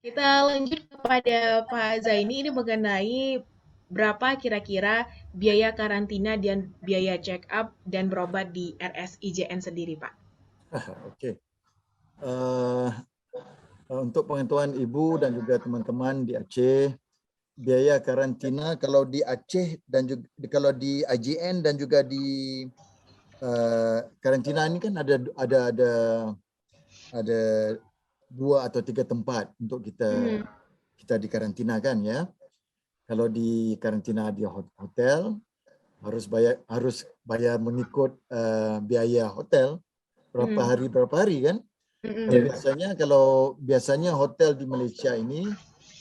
Kita lanjut kepada Pak Zaini ini mengenai berapa kira-kira biaya karantina dan biaya check up dan berobat di RSIJN sendiri, Pak? Okey. Uh, untuk pengetahuan Ibu dan juga teman-teman di Aceh, biaya karantina kalau di Aceh dan juga kalau di IJN dan juga di karantina ini kan ada 2 atau 3 tempat untuk kita dikarantina ya. Kalau di karantina di hotel harus bayar mengikut biaya hotel berapa hari kan. Biasanya hotel di Malaysia ini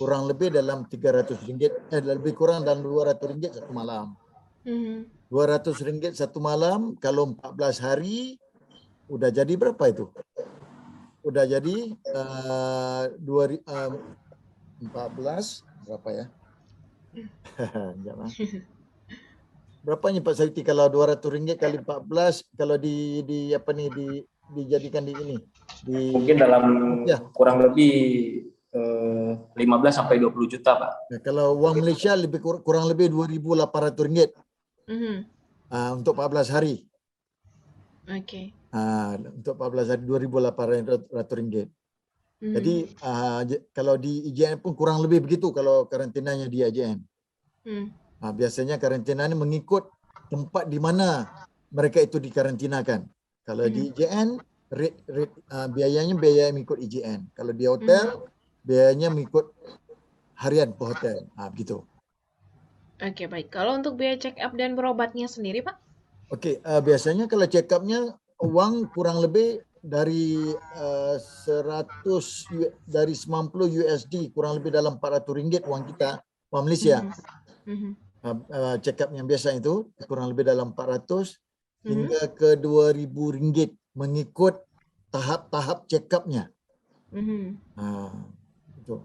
kurang lebih dalam RM300, lebih kurang dalam RM200 satu malam. RM200 satu malam, kalau 14 hari, udah jadi berapa itu? Udah jadi 14, berapa ya? Berapanya Pak Saiti kalau RM200 kali 14, kalau dijadikan di ini? Mungkin dalam kurang lebih 15 sampai 20 juta, Pak. Nah, kalau uang Malaysia kurang lebih RM2.800 untuk 14 hari. Oke. Untuk 14 hari RM2.800. Jadi kalau di IJN pun kurang lebih begitu kalau karantinanya di IJN. Biasanya karantina ini mengikut tempat di mana mereka itu dikarantinakan. Kalau di IJN biayanya mengikut IJN. Kalau di hotel biayanya mengikut harian per hotel. Begitu. Oke, baik. Kalau untuk biaya check up dan berobatnya sendiri, Pak? Okey, biasanya kalau check up-nya uang kurang lebih dari 90 USD, kurang lebih dalam RM400 uang kita, uang Malaysia. Check up yang biasa itu kurang lebih dalam 400 hingga ke RM2,000 mengikut tahap-tahap check up-nya. Itu.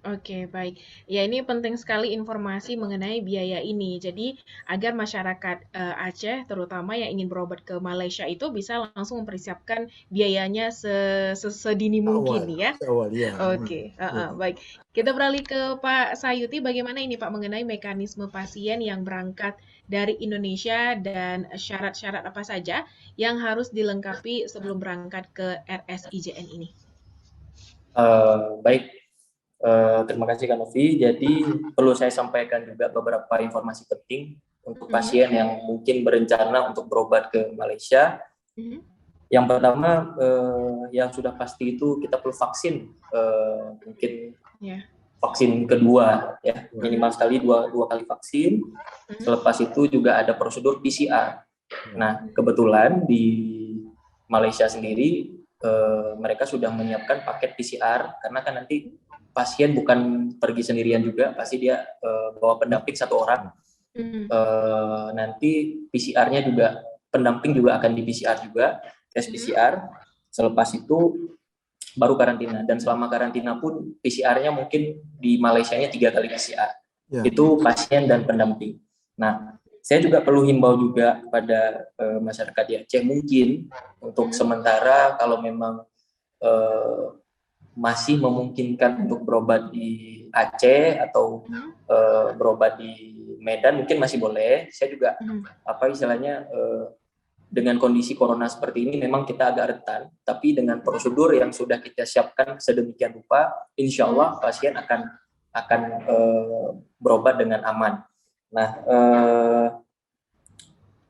Oke, baik. Ya, ini penting sekali informasi mengenai biaya ini. Jadi, agar masyarakat Aceh, terutama yang ingin berobat ke Malaysia itu bisa langsung mempersiapkan biayanya sedini mungkin ya. Awal, ya. Oke, baik. Kita beralih ke Pak Sayuti. Bagaimana ini Pak mengenai mekanisme pasien yang berangkat dari Indonesia dan syarat-syarat apa saja yang harus dilengkapi sebelum berangkat ke RSIJN ini? Baik. Terima kasih Kak Novi. Jadi perlu saya sampaikan juga beberapa informasi penting untuk pasien yang mungkin berencana untuk berobat ke Malaysia. Yang pertama, yang sudah pasti itu kita perlu vaksin, mungkin vaksin kedua ya, minimal sekali dua kali vaksin. Selepas itu juga ada prosedur PCR. Nah, kebetulan di Malaysia sendiri mereka sudah menyiapkan paket PCR, karena kan nanti pasien bukan pergi sendirian juga, pasti dia bawa pendamping 1 orang. Nanti PCR-nya juga, pendamping juga akan di PCR juga, tes PCR. Selepas itu baru karantina, dan selama karantina pun PCR-nya mungkin di Malaysia-nya 3 kali PCR. Itu pasien dan pendamping. Nah, saya juga perlu himbau juga kepada masyarakat di Aceh, mungkin untuk sementara kalau memang masih memungkinkan untuk berobat di Aceh atau berobat di Medan, mungkin masih boleh. Saya juga dengan kondisi corona seperti ini memang kita agak rentan, tapi dengan prosedur yang sudah kita siapkan sedemikian rupa, insya Allah pasien akan berobat dengan aman. Nah,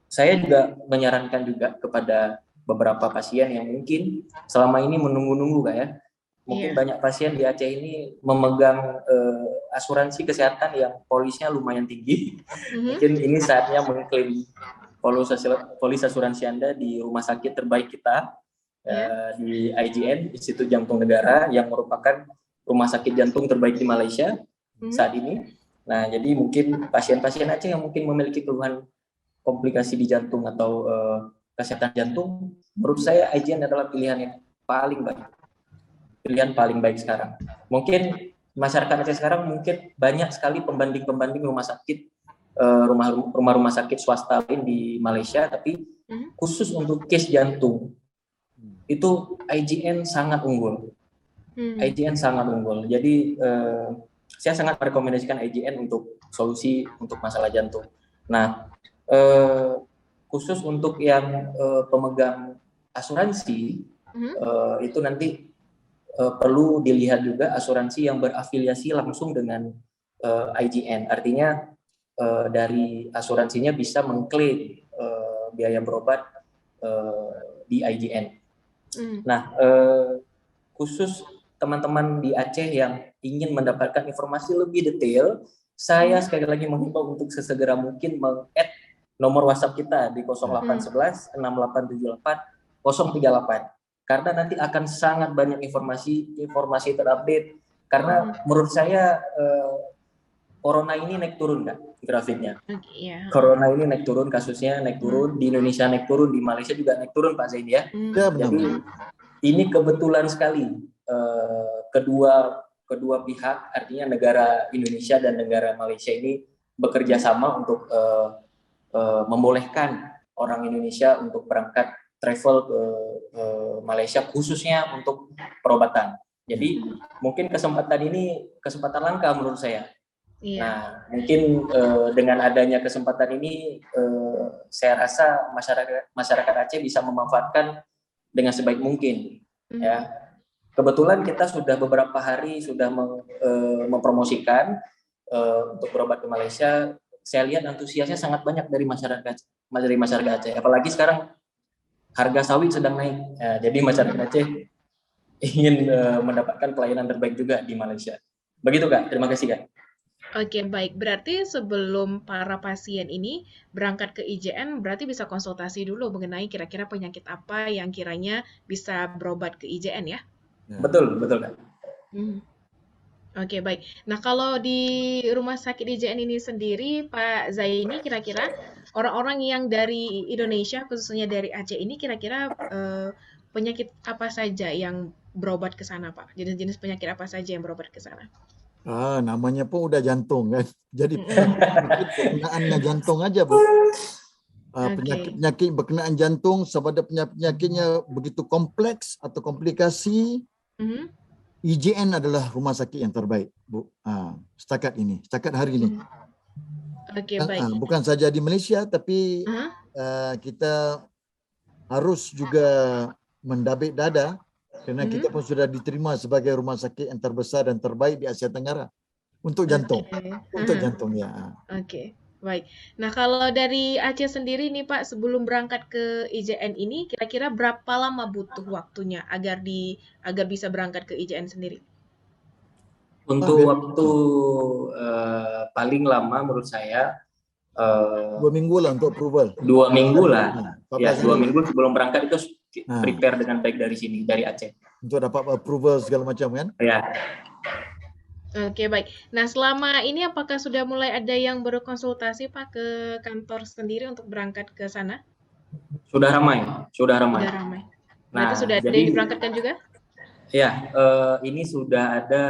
saya juga menyarankan juga kepada beberapa pasien yang mungkin selama ini menunggu-nunggu Kak ya. Mungkin banyak pasien di Aceh ini memegang asuransi kesehatan yang polisnya lumayan tinggi. Mungkin ini saatnya mengklaim polis asuransi Anda di rumah sakit terbaik kita, di IJN, Institut Jantung Negara, yang merupakan rumah sakit jantung terbaik di Malaysia saat ini. Nah, jadi mungkin pasien-pasien Aceh yang mungkin memiliki keluhan komplikasi di jantung atau kesehatan jantung, menurut saya IJN adalah pilihan yang paling baik. Pilihan paling baik sekarang. Mungkin masyarakat Aceh sekarang mungkin banyak sekali pembanding rumah sakit, rumah-rumah sakit swasta lain di Malaysia, tapi khusus untuk case jantung itu IJN sangat unggul. IGN sangat unggul. Jadi saya sangat merekomendasikan IGN untuk solusi untuk masalah jantung. Nah, khusus untuk yang pemegang asuransi, itu nanti perlu dilihat juga asuransi yang berafiliasi langsung dengan IGN. Artinya dari asuransinya bisa mengklaim biaya berobat di IGN. Nah, khusus teman-teman di Aceh yang ingin mendapatkan informasi lebih detail, saya sekali lagi menghimbau untuk sesegera mungkin meng-add nomor WhatsApp kita di 0811 6878 038. Karena nanti akan sangat banyak informasi terupdate. Karena menurut saya Corona ini naik turun kan grafiknya. Corona ini naik turun, kasusnya naik turun, di Indonesia naik turun, di Malaysia juga naik turun Pak Zain ya. Jadi ini kebetulan sekali kedua pihak, artinya negara Indonesia dan negara Malaysia ini bekerja sama untuk membolehkan orang Indonesia untuk berangkat travel ke Malaysia khususnya untuk perobatan. Jadi mungkin kesempatan ini kesempatan langka menurut saya. Nah, mungkin dengan adanya kesempatan ini saya rasa masyarakat Aceh bisa memanfaatkan dengan sebaik mungkin. Ya, kebetulan kita sudah beberapa hari sudah mempromosikan untuk berobat ke Malaysia. Saya lihat antusiasnya sangat banyak dari masyarakat Aceh. Apalagi sekarang harga sawit sedang naik. Ya, jadi masyarakat Aceh ingin mendapatkan pelayanan terbaik juga di Malaysia. Begitu Kak. Terima kasih Kak. Oke, baik. Berarti sebelum para pasien ini berangkat ke IJN, berarti bisa konsultasi dulu mengenai kira-kira penyakit apa yang kiranya bisa berobat ke IJN ya? Betul Kak. Oke, baik. Nah, kalau di rumah sakit IJN ini sendiri, Pak Zaini, kira-kira orang-orang yang dari Indonesia, khususnya dari Aceh ini, kira-kira penyakit apa saja yang berobat ke sana, Pak? Jenis-jenis penyakit apa saja yang berobat ke sana? Namanya pun udah jantung kan. Jadi penyakit berkenaannya jantung aja, Bu. Penyakit berkenaan jantung, sama ada penyakitnya begitu kompleks atau komplikasi, IJN adalah rumah sakit yang terbaik, Bu. Setakat hari ini. Baik. Bukan saja di Malaysia, tapi kita harus juga mendabik dada karena kita pun sudah diterima sebagai rumah sakit yang terbesar dan terbaik di Asia Tenggara untuk jantung. Untuk jantung ya. Oke, baik. Nah, kalau dari Aceh sendiri nih Pak, sebelum berangkat ke IJN ini, kira-kira berapa lama butuh waktunya agar bisa berangkat ke IJN sendiri? Untuk waktu paling lama menurut saya 2 minggu lah untuk approval. 2 minggu lah. Ya, 2 minggu sebelum berangkat itu prepare dengan baik dari sini, dari Aceh. Untuk dapat approval segala macam kan? Ya. Oke, baik. Nah, selama ini apakah sudah mulai ada yang berkonsultasi Pak ke kantor sendiri untuk berangkat ke sana? Sudah ramai. Berarti sudah ada yang diberangkatkan juga? Ya, ini sudah ada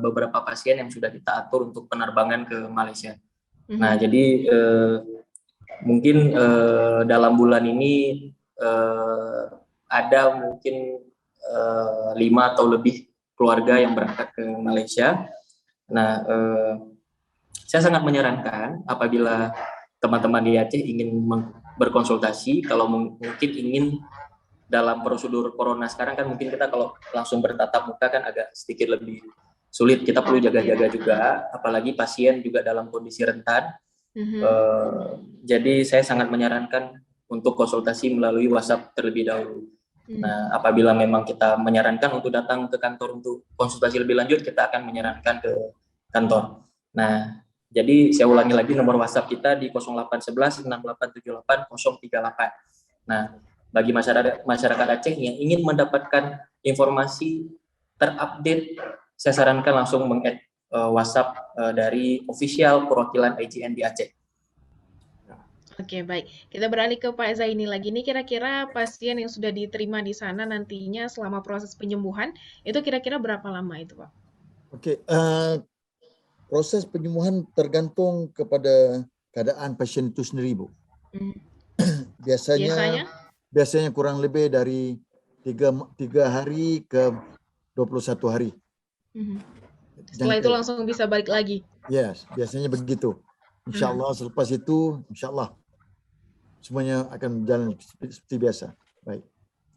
beberapa pasien yang sudah kita atur untuk penerbangan ke Malaysia. Nah, jadi mungkin dalam bulan ini ada mungkin 5 atau lebih keluarga yang berangkat ke Malaysia. Nah, saya sangat menyarankan apabila teman-teman di Aceh ingin berkonsultasi, kalau mungkin ingin dalam prosedur corona sekarang kan mungkin kita kalau langsung bertatap muka kan agak sedikit lebih sulit. Kita perlu jaga-jaga juga, apalagi pasien juga dalam kondisi rentan. Jadi saya sangat menyarankan untuk konsultasi melalui WhatsApp terlebih dahulu. Nah, apabila memang kita menyarankan untuk datang ke kantor untuk konsultasi lebih lanjut, kita akan menyarankan ke kantor. Nah, jadi saya ulangi lagi nomor WhatsApp kita di 0811 6878 038. Nah, bagi masyarakat Aceh yang ingin mendapatkan informasi terupdate, saya sarankan langsung meng-add WhatsApp dari official perwakilan IJN di Aceh. Oke, baik. Kita beralih ke Pak Zaini lagi. Ini kira-kira pasien yang sudah diterima di sana nantinya selama proses penyembuhan, itu kira-kira berapa lama itu, Pak? Oke, proses penyembuhan tergantung kepada keadaan pasien itu sendiri, Bu. Biasanya kurang lebih dari 3 hari ke 21 hari. Setelah itu langsung bisa balik lagi? Yes, biasanya begitu. Insya Allah selepas itu, insya Allah semuanya akan berjalan seperti biasa. Baik.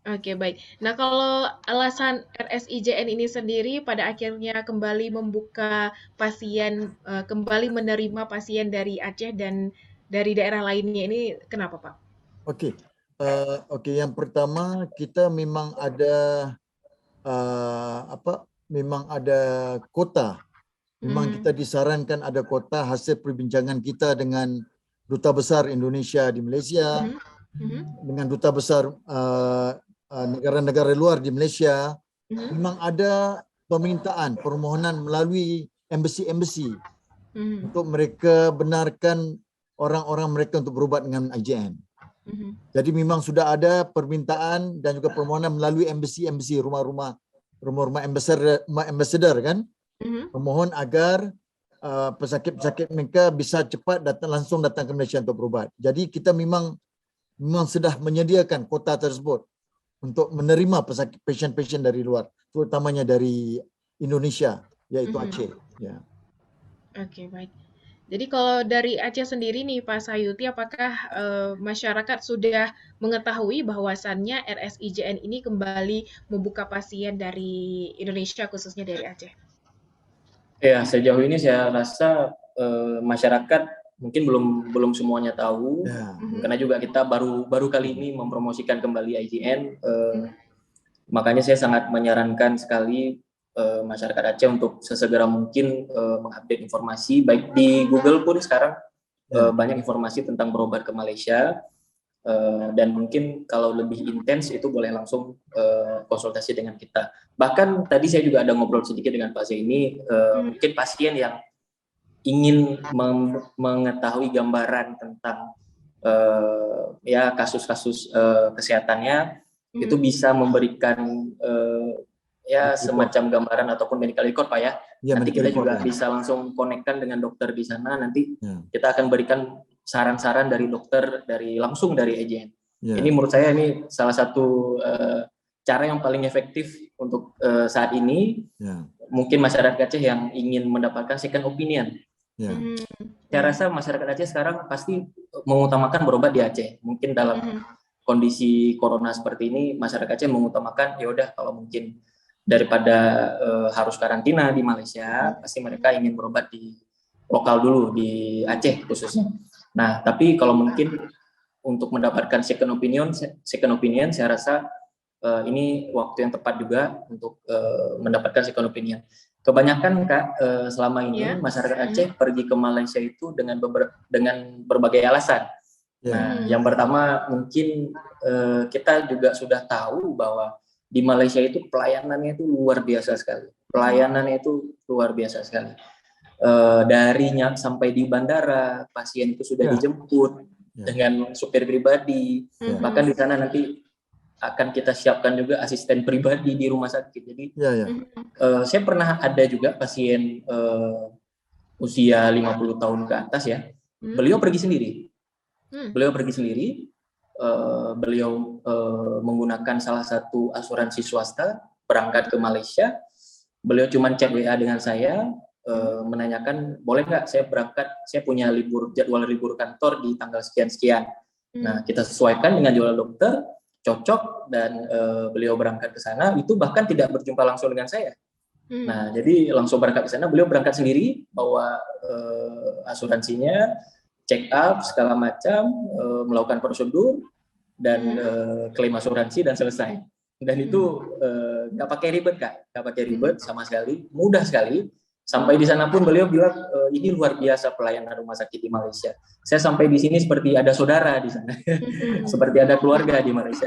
Oke, baik. Nah, kalau alasan RSIJN ini sendiri pada akhirnya kembali membuka pasien, kembali menerima pasien dari Aceh dan dari daerah lainnya ini kenapa, Pak? Oke. Yang pertama kita memang ada memang ada kota. Memang kita disarankan ada kota hasil perbincangan kita dengan Duta Besar Indonesia di Malaysia, dengan Duta Besar negara-negara luar di Malaysia. Memang ada permohonan melalui embassy untuk mereka benarkan orang-orang mereka untuk berubat dengan IJN. Jadi memang sudah ada permintaan dan juga permohonan melalui embassy, rumah-rumah ambassador kan, memohon agar pesakit-pesakit mereka bisa cepat langsung datang ke Malaysia untuk berubat. Jadi kita memang sudah menyediakan kota tersebut untuk menerima pasien-pasien dari luar, terutamanya dari Indonesia, yaitu Aceh. Ya. Oke, baik. Jadi kalau dari Aceh sendiri nih Pak Sayuti, apakah masyarakat sudah mengetahui bahwasannya RSIJN ini kembali membuka pasien dari Indonesia, khususnya dari Aceh? Ya, sejauh ini saya rasa masyarakat mungkin belum semuanya tahu, karena juga kita baru kali ini mempromosikan kembali IJN. Makanya saya sangat menyarankan sekali masyarakat Aceh untuk sesegera mungkin mengupdate informasi, baik di Google pun sekarang banyak informasi tentang berobat ke Malaysia, dan mungkin kalau lebih intens itu boleh langsung konsultasi dengan kita. Bahkan tadi saya juga ada ngobrol sedikit dengan Pak Zaini, mungkin pasien yang ingin mengetahui gambaran tentang ya kasus-kasus kesehatannya, itu bisa memberikan ya semacam gambaran ataupun medical record, Pak ya. Nanti kita juga bisa langsung konekkan dengan dokter di sana. Nanti kita akan berikan saran-saran dari dokter langsung dari IJN. Ini menurut saya ini salah satu cara yang paling efektif untuk saat ini. Mungkin masyarakat Aceh yang ingin mendapatkan second opinion. Saya rasa masyarakat Aceh sekarang pasti mengutamakan berobat di Aceh. Mungkin dalam kondisi corona seperti ini, masyarakat Aceh mengutamakan ya udah kalau mungkin daripada harus karantina di Malaysia, pasti mereka ingin berobat di lokal dulu di Aceh khususnya. Nah, tapi kalau mungkin untuk mendapatkan second opinion saya rasa ini waktu yang tepat juga untuk mendapatkan second opinion. Kebanyakan Kak, selama ini masyarakat Aceh pergi ke Malaysia itu dengan berbagai alasan. Nah, yang pertama mungkin kita juga sudah tahu bahwa di Malaysia itu pelayanannya itu luar biasa sekali. Dari sampai di bandara, pasien itu sudah dijemput dengan supir pribadi. Bahkan di sana nanti akan kita siapkan juga asisten pribadi di rumah sakit. Jadi saya pernah ada juga pasien usia 50 tahun ke atas ya. Beliau pergi sendiri. Beliau menggunakan salah satu asuransi swasta, berangkat ke Malaysia. Beliau cuma chat WA dengan saya, menanyakan boleh nggak saya berangkat, saya punya jadwal libur kantor di tanggal sekian-sekian. Nah, kita sesuaikan dengan jadwal dokter, cocok, dan beliau berangkat ke sana. Itu bahkan tidak berjumpa langsung dengan saya. Nah, jadi langsung berangkat ke sana. Beliau berangkat sendiri, bawa asuransinya, check up segala macam, melakukan prosedur dan klaim asuransi dan selesai. Dan itu nggak pakai ribet Kak, nggak pakai ribet sama sekali, mudah sekali. Sampai di sana pun beliau bilang ini luar biasa pelayanan rumah sakit di Malaysia. Saya sampai di sini seperti ada saudara di sana, seperti ada keluarga di Malaysia.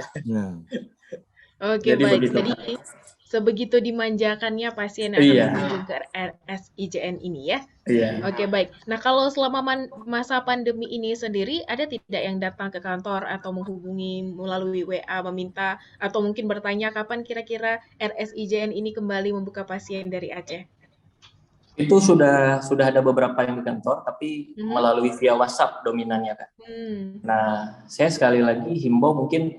Oke, baik. Jadi sebegitu dimanjakannya pasien yang akan berkunjung ke RSIJN ini ya. Oke, baik. Nah, kalau selama masa pandemi ini sendiri, ada tidak yang datang ke kantor atau menghubungi melalui WA meminta atau mungkin bertanya kapan kira-kira RSIJN ini kembali membuka pasien dari Aceh? Itu sudah ada beberapa yang di kantor, tapi melalui via WhatsApp dominannya Kak. Nah, saya sekali lagi himbau mungkin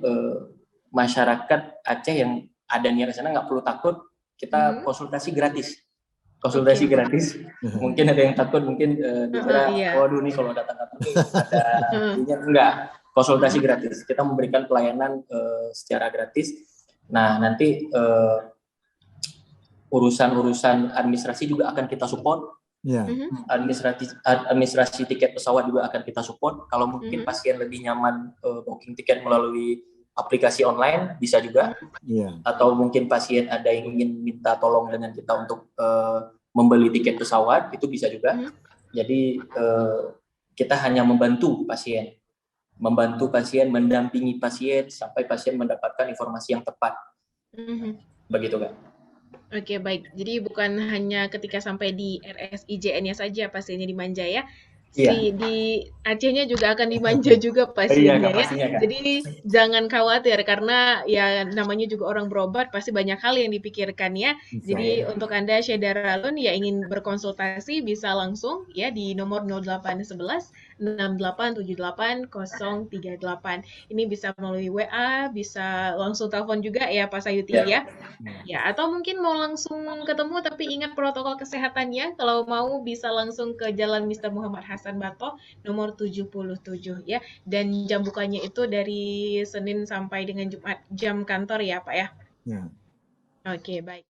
masyarakat Aceh yang ada niat ke sana nggak perlu takut, kita konsultasi gratis. Konsultasi gratis. Mungkin ada yang takut, mungkin dikira, waduh nih kalau datang-datang nih ada enggak. Konsultasi gratis. Kita memberikan pelayanan secara gratis. Nah, nanti urusan-urusan administrasi juga akan kita support. Administrasi tiket pesawat juga akan kita support. Kalau mungkin pasien lebih nyaman booking tiket melalui aplikasi online, bisa juga. Atau mungkin pasien ada yang ingin minta tolong dengan kita untuk membeli tiket pesawat, itu bisa juga. Jadi kita hanya membantu pasien, mendampingi pasien sampai pasien mendapatkan informasi yang tepat. Begitu, Kak. Oke, baik. Jadi bukan hanya ketika sampai di RSIJN-nya saja pasiennya dimanja ya. Di Acehnya juga akan dimanja juga pasiennya ya. Jadi jangan khawatir karena ya namanya juga orang berobat pasti banyak hal yang dipikirkan ya. Jadi untuk Anda Syederalun ya ingin berkonsultasi bisa langsung ya di nomor 0811 6878 038. Ini bisa melalui WA, bisa langsung telepon juga ya Pak Sayuti ya. Ya, atau mungkin mau langsung ketemu tapi ingat protokol kesehatannya, kalau mau bisa langsung ke Jalan Mr. Muhammad Hasan Bato nomor 77 ya. Dan jam bukanya itu dari Senin sampai dengan Jumat, jam kantor ya Pak ya. Oke, baik.